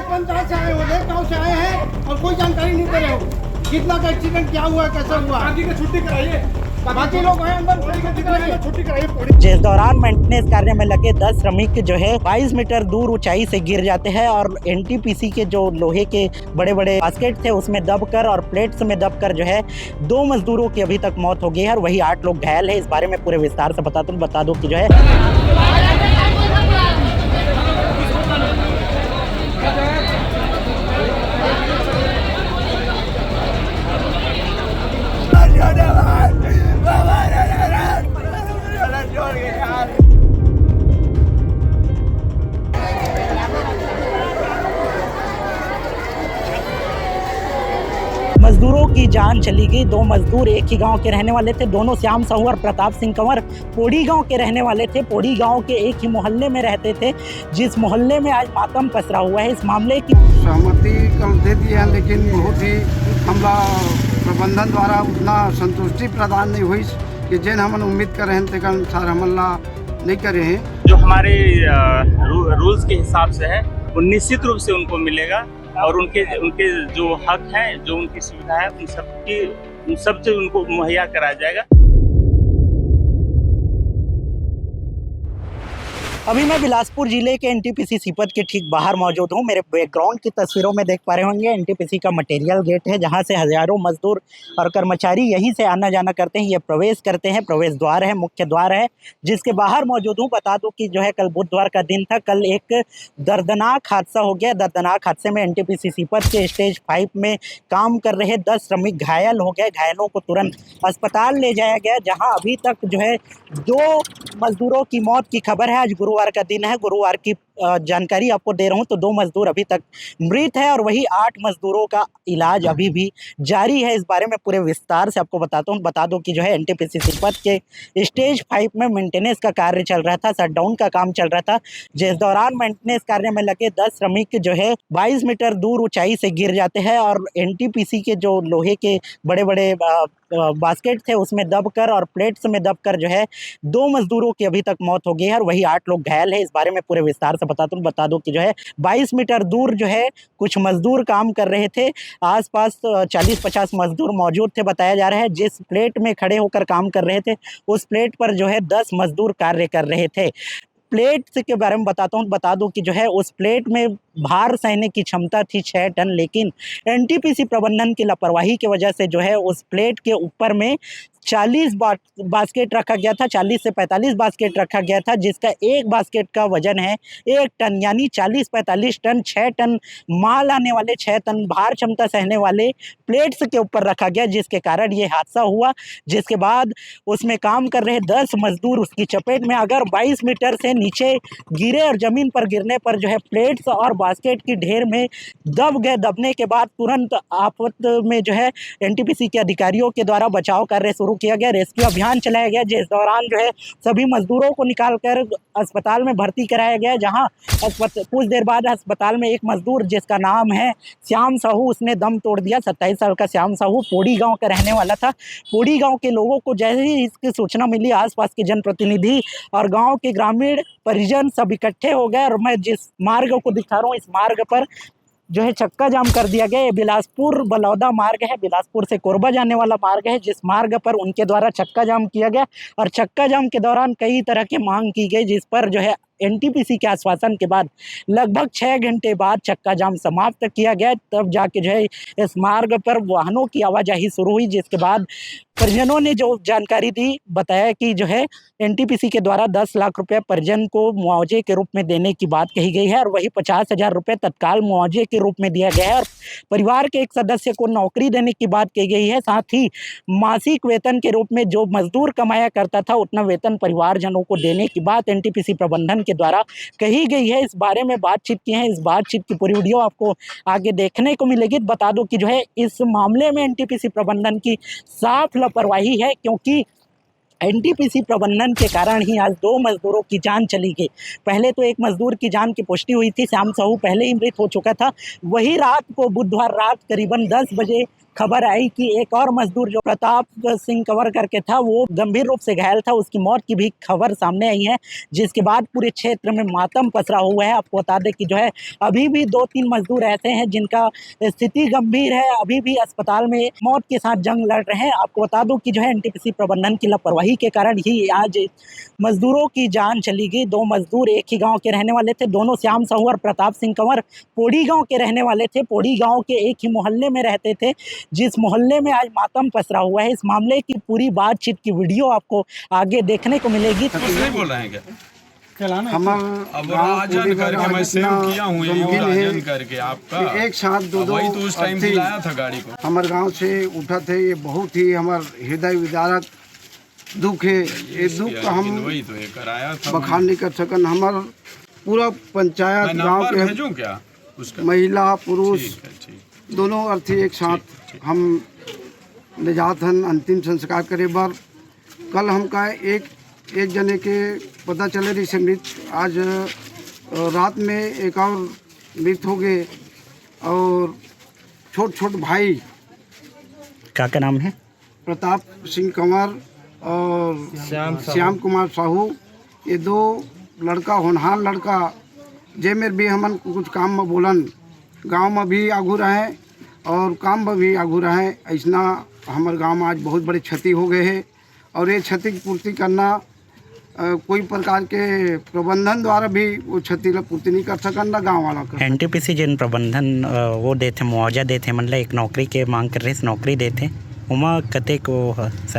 पंचायत से आए हो, लेट गाँव से आए हैं और कोई जानकारी नहीं दे रहे हो। कितना का एक्सीडेंट क्या हुआ, कैसा हुआ? बाकी का छुट्टी कराइए, बाकी लोग हैं अंदर, छुट्टी कराइए। जिस दौरान मेंटेनेंस कार्य में लगे 10 श्रमिक जो है 22 मीटर दूर ऊंचाई से गिर जाते हैं और एनटीपीसी के जो लोहे के बड़े बड़े बास्केट थे उसमें दबकर और प्लेट्स में दबकर जो है 2 मजदूरों की अभी तक मौत हो गई है और वही 8 लोग घायल है। इस बारे में पूरे विस्तार से बता दूं कि जो है मजदूरों की जान चली गई। 2 मजदूर एक ही गांव के रहने वाले थे। दोनों श्याम साहू और प्रताप सिंह कंवर पोड़ी गांव के रहने वाले थे। पोड़ी गांव के एक ही मोहल्ले में रहते थे, जिस मोहल्ले में आज मातम पसरा हुआ है। इस मामले की सहमति कल दे दी है, लेकिन बहुत ही हमला प्रबंधन द्वारा उतना संतुष्टि प्रदान नहीं हुई कि जिन हम उम्मीद कर रहे हैं के अनुसार हमला नहीं करे हैं। जो हमारे रूल्स के हिसाब से है वो निश्चित रूप से उनको मिलेगा और उनके जो हक हैं, जो उनकी सुविधा है, उन सब से उनको मुहैया कराया जाएगा। अभी मैं बिलासपुर जिले के एनटीपीसी सीपत के ठीक बाहर मौजूद हूँ। मेरे बैकग्राउंड की तस्वीरों में देख पा रहे होंगे एनटीपीसी का मटेरियल गेट है, जहाँ से हजारों मजदूर और कर्मचारी यहीं से आना जाना करते हैं। ये प्रवेश करते हैं, प्रवेश द्वार है, मुख्य द्वार है, जिसके बाहर मौजूद हूँ। बता दूं कि जो है कल बुधवार का दिन था। कल एक दर्दनाक हादसा हो गया। दर्दनाक हादसे में एनटीपीसी सीपत के स्टेज 5 में काम कर रहे 10 श्रमिक घायल हो गए। घायलों को तुरंत अस्पताल ले जाया गया, जहाँ अभी तक जो है 2 मजदूरों की मौत की खबर है। आज गुरुवार का दिन है। गुरुवार की जानकारी आपको दे रहा हूं तो 2 मजदूर अभी तक मृत है और वही 8 मजदूरों का इलाज अभी भी जारी है। इस बारे में पूरे विस्तार से आपको बताता हूं। बता दो कि जो है एनटीपीसी सीपत के स्टेज 5 में मेंटेनेंस का कार्य चल रहा था, शटडाउन का काम चल रहा था। जिस दौरान मेंटेनेंस कार्य में लगे 10 श्रमिक जो है 22 मीटर दूर ऊंचाई से गिर जाते हैं और एनटीपीसी के जो लोहे के बड़े बड़े बास्केट थे उसमें दबकर और प्लेट्स में दबकर जो है 2 मजदूरों की अभी तक मौत हो गई है और वही 8 लोग घायल है। इस बारे में पूरे विस्तार से बता दूं कि जो है 22 मीटर दूर जो है कुछ मजदूर काम कर रहे थे। आसपास 40-50 मजदूर मौजूद थे। बताया जा रहा है जिस प्लेट में खड़े होकर काम कर रहे थे उस प्लेट पर जो है 10 मजदूर कार्य कर रहे थे। प्लेट के बारे में बता दूं कि जो है उस प्लेट में भार सहने की क्षमता थी 6 टन, लेकिन एनटीपीसी प्रबंधन की लापरवाही की वजह से जो है उस प्लेट के ऊपर में 40 बास्केट रखा गया था। 40 से 45 बास्केट रखा गया था, जिसका एक बास्केट का वजन है 1 टन, यानी 40-45 टन, 6 टन माल आने वाले, 6 टन भार क्षमता सहने वाले प्लेट्स के ऊपर रखा गया, जिसके कारण ये हादसा हुआ। जिसके बाद उसमें काम कर रहे 10 मजदूर उसकी चपेट में अगर 22 मीटर से नीचे गिरे और ज़मीन पर गिरने पर जो है प्लेट्स और बास्केट की ढेर में दब गए। दबने के बाद तुरंत आफत में जो है एनटीपीसी के अधिकारियों के द्वारा बचाव कार्य शुरू किया गया, रेस्क्यू अभियान चलाया गया, जिस दौरान जो है सभी मजदूरों को निकालकर अस्पताल में भर्ती कराया गया। जहां कुछ देर बाद अस्पताल में एक मजदूर जिसका नाम है श्याम साहू, उसने दम तोड़ दिया। 27 साल का श्याम साहू पोड़ी गांव का रहने वाला था। पोड़ी गांव के लोगों को जैसे ही इसकी सूचना मिली, आसपास के जनप्रतिनिधि और गाँव के ग्रामीण परिजन सब इकट्ठे हो गए और मैं जिस मार्ग को दिखा रहा हूँ इस मार्ग पर जो है चक्का जाम कर दिया गया। ये बिलासपुर बलौदा मार्ग है, बिलासपुर से कोरबा जाने वाला मार्ग है, जिस मार्ग पर उनके द्वारा चक्का जाम किया गया और चक्का जाम के दौरान कई तरह की मांग की गई, जिस पर जो है एनटीपीसी के आश्वासन के बाद लगभग 6 घंटे बाद चक्का जाम समाप्त किया गया। तब जाके जो है इस मार्ग पर वाहनों की आवाजाही शुरू हुई, जिसके बाद परिजनों ने जो जानकारी दी, बताया कि जो है एनटीपीसी के द्वारा 10 लाख रुपए परिजन को मुआवजे के रूप में देने की बात कही गई है और वही 50,000 रुपये तत्काल मुआवजे के रूप में दिया गया है और परिवार के एक सदस्य को नौकरी देने की बात कही गई है। साथ ही मासिक वेतन के रूप में जो मजदूर कमाया करता था उतना वेतन परिवारजनों को देने की बात एनटीपीसी प्रबंधन के द्वारा कही गई है। इस बारे में बातचीत की है। इस बातचीत की पूरी वीडियो आपको आगे देखने को मिलेगी। बता दो कि जो है इस मामले में एनटीपीसी प्रबंधन की साफ लापरवाही है, क्योंकि एनटीपीसी प्रबंधन के कारण ही आज 2 मजदूरों की जान चली गई। पहले तो एक मजदूर की जान की पुष्टि हुई थी, श्याम साहू पहले ही मृत हो चुका था। वही रात को बुधवार रात करीबन 10 बजे खबर आई कि एक और मजदूर जो प्रताप सिंह कंवर करके था वो गंभीर रूप से घायल था, उसकी मौत की भी खबर सामने आई है, जिसके बाद पूरे क्षेत्र में मातम पसरा हुआ है। आपको बता दें कि जो है अभी भी 2-3 मजदूर ऐसे हैं जिनका स्थिति गंभीर है, अभी भी अस्पताल में मौत के साथ जंग लड़ रहे हैं। आपको बता दूं कि जो है एनटीपीसी प्रबंधन की लापरवाही के कारण ही आज मजदूरों की जान चली गई। 2 मजदूर एक ही गांव के रहने वाले थे, दोनों श्याम साहू और प्रताप सिंह कंवर पोड़ी गांव के रहने वाले थे, पोड़ी गांव के एक ही मोहल्ले में रहते थे, जिस मोहल्ले में आज मातम पसरा हुआ है। इस मामले की पूरी बातचीत की वीडियो आपको आगे देखने को मिलेगी। नहीं बोल रहे हैं क्या? हमारे राजन करके मैं सेव किया हूँ, ये राजन करके आपका एक साथ दो वही तो उस टाइम दिलाया था गाड़ी को। हमारे गांव से उठा थे, ये बहुत ही हमार हृदय विदारक दुख है। ये दुख का हम वही तो ये कराया था, बखान नहीं कर सकन। हमार पूरा पंचायत गांव के भेजूं क्या उसका? महिला पुरुष ठीक है, ठीक। दोनों अर्थी एक साथ हम ले जात हन अंतिम संस्कार करे बार। कल हमका एक जने के पता चले रही संगीत, आज रात में एक और मृत हो गए। और छोट भाई क्या नाम है? प्रताप सिंह कंवर और श्याम कुमार साहू, ये 2 लड़का होनहार लड़का जे में भी हमन कुछ काम में बोलन, गांव में भी आगू रहे और काम में भी आगू रहे। ऐसा हमारे गांव में आज बहुत बड़ी क्षति हो गए है और ये क्षति की पूर्ति करना कोई प्रकार के प्रबंधन द्वारा भी वो क्षति की पूर्ति नहीं कर सकन ना गाँव वाला कर। एनटीपीसी जिन प्रबंधन वो देते मुआवजा देते, मतलब एक नौकरी के मांग कर रहे, नौकरी देते उमा कते को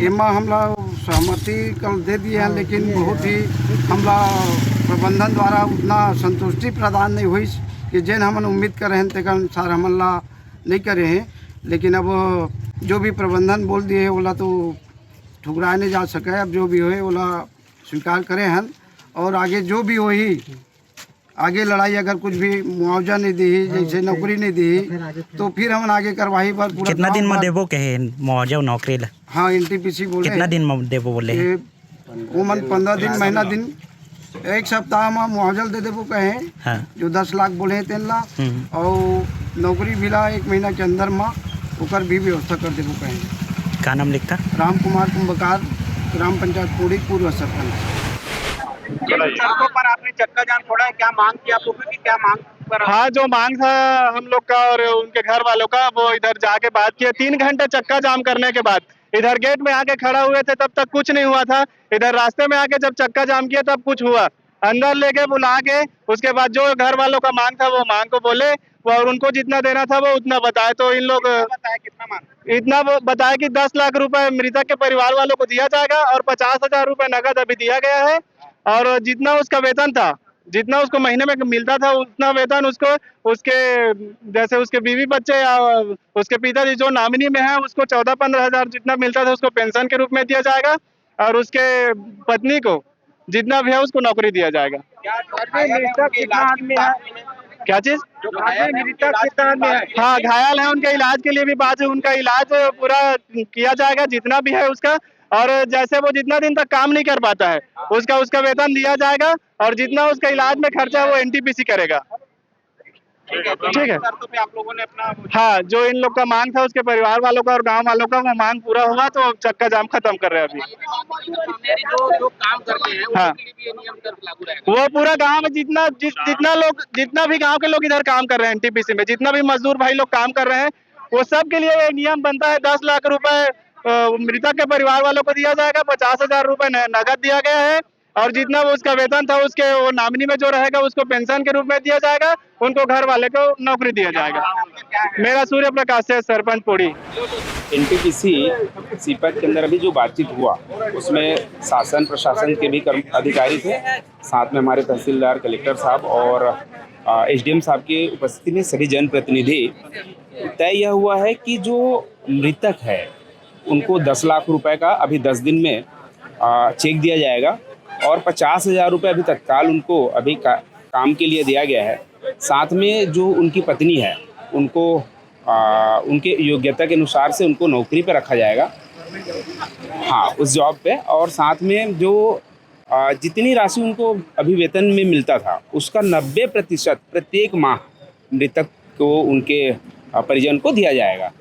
एमा हमला सहमति कल दे दिए हैं, लेकिन बहुत ही हमला प्रबंधन द्वारा उतना संतुष्टि प्रदान नहीं हुई कि जैन हमन उम्मीद कर रहे हैं तेकर अनुसार हमला नहीं करे हैं। लेकिन अब जो भी प्रबंधन बोल दिए ओला तो ठुकराए नहीं जा सके। अब जो भी होए ओला स्वीकार करें हैं और आगे जो भी हो ही आगे लड़ाई अगर कुछ भी मुआवजा नहीं दी, जैसे नौकरी नहीं दी, तो फिर हम आगे कार्रवाई पर पूरा कितना दिन में देवो कहे मुआवजा नौकरी ला? हाँ, एनटीपीसी बोले कितना दिन में देवो बोले? उमन 15 दिन महीना दिन 1 सप्ताह में मुआवजा दे देवो कहे। हाँ। जो 10 लाख बोले हैं 3 लाख और नौकरी भी ला 1 महीना के अंदर में ओकर भी व्यवस्था कर देवो कहे। क्या नाम लिखता? राम कुमार कुंभकार, ग्राम पंचायत पूरी पूर्व सरपंच। सड़कों पर आपने चक्का जाम छोड़ा है, क्या मांग की आप लोगों की, क्या मांग पर? हाँ, जो मांग था हम लोग का और उनके घर वालों का, वो इधर जाके बात किए। 3 घंटे चक्का जाम करने के बाद इधर गेट में आके खड़ा हुए थे, तब तक कुछ नहीं हुआ था। इधर रास्ते में आके जब चक्का जाम किया तब कुछ हुआ। अंदर लेके बुला के उसके बाद जो घर वालों का मांग था वो मांग को बोले और उनको जितना देना था वो उतना बताए। तो इन लोग कितना मांग? इतना बताया कि 10 लाख रुपए मृतक के परिवार वालों को दिया जाएगा और 50,000 रुपए नगद अभी दिया गया है। और जितना उसका वेतन था, जितना उसको महीने में मिलता था, उतना वेतन उसको उसके जैसे उसके बीवी बच्चे या उसके पिताजी जो नॉमिनी में है उसको 14-15 हजार जितना मिलता था उसको पेंशन के रूप में दिया जाएगा और उसके पत्नी को जितना भी है उसको नौकरी दिया जाएगा। क्या चीज? हाँ, घायल है, उनके इलाज के लिए भी बात, उनका इलाज पूरा किया जाएगा जितना भी है उसका। और जैसे वो जितना दिन तक काम नहीं कर पाता है उसका वेतन दिया जाएगा और जितना उसका इलाज में खर्चा है वो एनटीपीसी करेगा। ठीक है। पे आप लोगों ने अपना हाँ, जो इन लोग का मांग था उसके परिवार वालों का और गांव वालों का, वो मांग पूरा हुआ तो चक्का जाम खत्म कर रहे हैं अभी। जो काम करते हैं हाँ, उनके लिए भी ये नियम लागू रहेगा। वो पूरा गांव में जितना भी गांव के लोग इधर काम कर रहे हैं एनटीपीसी में, जितना भी मजदूर भाई लोग काम कर रहे हैं, वो सब के लिए ये नियम बनता है। 10 लाख रुपए मृतक के परिवार वालों को दिया जाएगा, 50,000 रुपए नगद दिया गया है और जितना वो उसका वेतन था उसके वो नॉमिनी में जो रहेगा उसको पेंशन के रूप में दिया जाएगा, उनको घर वाले को नौकरी दिया जाएगा। मेरा सूर्य प्रकाश है, सरपंच पोड़ी। एनटीपीसी सीपत के अंदर अभी जो बातचीत हुआ उसमें शासन प्रशासन के भी अधिकारी थे, साथ में हमारे तहसीलदार, कलेक्टर साहब और एसडीएम साहब की उपस्थिति में सभी जनप्रतिनिधि। तय यह हुआ है कि जो मृतक है उनको 10 लाख रुपए का अभी 10 दिन में चेक दिया जाएगा और 50,000 रुपये अभी तत्काल उनको अभी काम के लिए दिया गया है। साथ में जो उनकी पत्नी है उनको उनके योग्यता के अनुसार से उनको नौकरी पे रखा जाएगा, हाँ, उस जॉब पे। और साथ में जो जितनी राशि उनको अभी वेतन में मिलता था उसका 90% प्रत्येक माह मृतक को उनके परिजन को दिया जाएगा।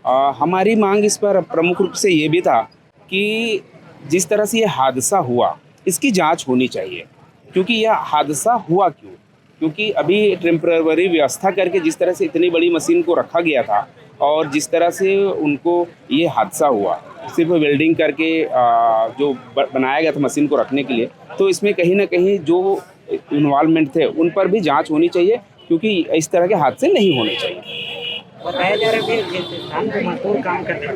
हमारी मांग इस पर प्रमुख रूप से ये भी था कि जिस तरह से ये हादसा हुआ इसकी जांच होनी चाहिए, क्योंकि यह हादसा हुआ क्यों, क्योंकि अभी टेम्पररी व्यवस्था करके जिस तरह से इतनी बड़ी मशीन को रखा गया था और जिस तरह से उनको ये हादसा हुआ सिर्फ वेल्डिंग करके जो बनाया गया था मशीन को रखने के लिए, तो इसमें कहीं ना कहीं जो इन्वॉल्वमेंट थे उन पर भी जांच होनी चाहिए, क्योंकि इस तरह के हादसे नहीं होने चाहिए। बताया जा रहा है कि जिस स्थान पे मजदूर काम कर रहे थे,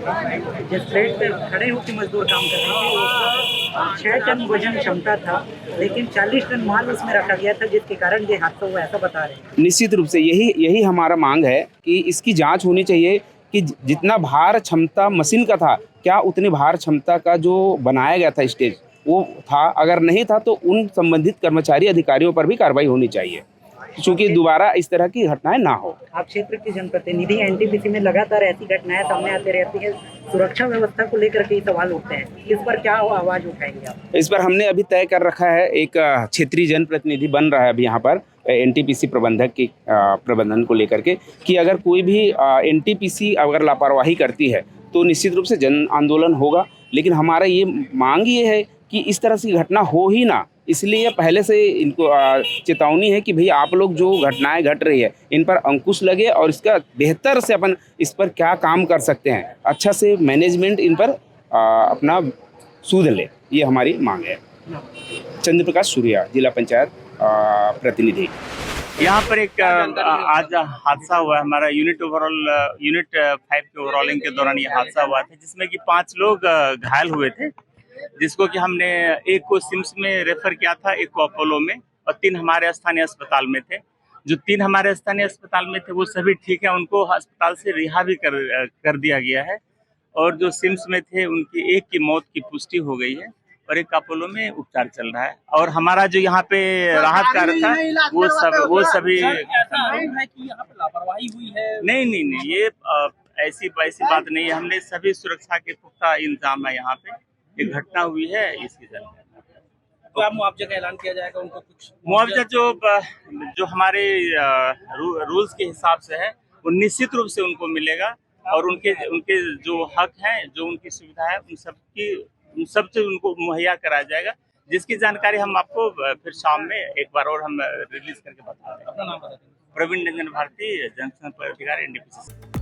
जिस प्लेट पे खड़े होकर मजदूर काम कर रहे थे, उसका 6 टन वजन क्षमता था, लेकिन 40 टन माल उसमें रखा गया था, जिसके कारण ये हादसा हुआ, ऐसा बता रहे हैं। निश्चित रूप से यही हमारा मांग है कि इसकी जांच होनी चाहिए कि जितना भार क्षमता मशीन का था, क्या उतनी भार क्षमता का जो बनाया गया था स्टेज वो था, अगर नहीं था तो उन संबंधित कर्मचारी अधिकारियों पर भी कार्रवाई होनी चाहिए, क्योंकि दोबारा इस तरह की घटनाएं ना हो। आप क्षेत्र के जनप्रतिनिधि, एनटीपीसी में लगातार ऐसी घटनाएं सामने आती रहती है, सुरक्षा व्यवस्था को लेकर कई सवाल उठते हैं, इस पर क्या आवाज उठाएंगे आप? इस पर हमने अभी तय कर रखा है, एक क्षेत्रीय जनप्रतिनिधि बन रहा है अभी यहाँ पर एनटीपीसी प्रबंधक के प्रबंधन को लेकर के, कि अगर कोई भी एनटीपीसी अगर लापरवाही करती है तो निश्चित रूप से जन आंदोलन होगा। लेकिन हमारा ये मांग ये है कि इस तरह की घटना हो ही ना, इसलिए पहले से इनको चेतावनी है कि भाई आप लोग जो घटनाएं घट रही है इन पर अंकुश लगे और इसका बेहतर से अपन इस पर क्या काम कर सकते हैं, अच्छा से मैनेजमेंट इन पर अपना सूद ले, ये हमारी मांग है। चंद्र प्रकाश सूर्या, जिला पंचायत प्रतिनिधि। यहाँ पर एक आज हादसा हुआ, हमारा यूनिट 5 के ओवरऑलिंग के दौरान ये हादसा हुआ था, जिसमें कि 5 लोग घायल हुए थे, जिसको कि हमने एक को सिम्स में रेफर किया था, एक को अपोलो में, और 3 हमारे स्थानीय अस्पताल में थे। जो 3 हमारे स्थानीय अस्पताल में थे वो सभी ठीक है, उनको अस्पताल से रिहा भी कर दिया गया है, और जो सिम्स में थे उनकी एक की मौत की पुष्टि हो गई है और एक अपोलो में उपचार चल रहा है। और हमारा जो यहाँ पे राहत कार्य था वो सभी लापरवाही हुई है। नहीं, ये ऐसी बात नहीं है। हमने सभी सुरक्षा के पुख्ता इंतजाम है यहाँ पे। एक घटना हुई है इसकी जानकारी। क्या मुआवजा का ऐलान किया जाएगा उनको? कुछ मुआवजा जो हमारे रूल्स के हिसाब से है वो निश्चित रूप से उनको मिलेगा, और उनके जो हक हैं, जो उनकी सुविधा है, उन सब से उनको मुहैया कराया जाएगा, जिसकी जानकारी हम आपको फिर शाम में एक बार और हम रिलीज करके बता देंगे। अपना नाम बता देंगे। प्रवीण रंजन भारती, जनसंपर्क अधिकारी, एनटीपीसी।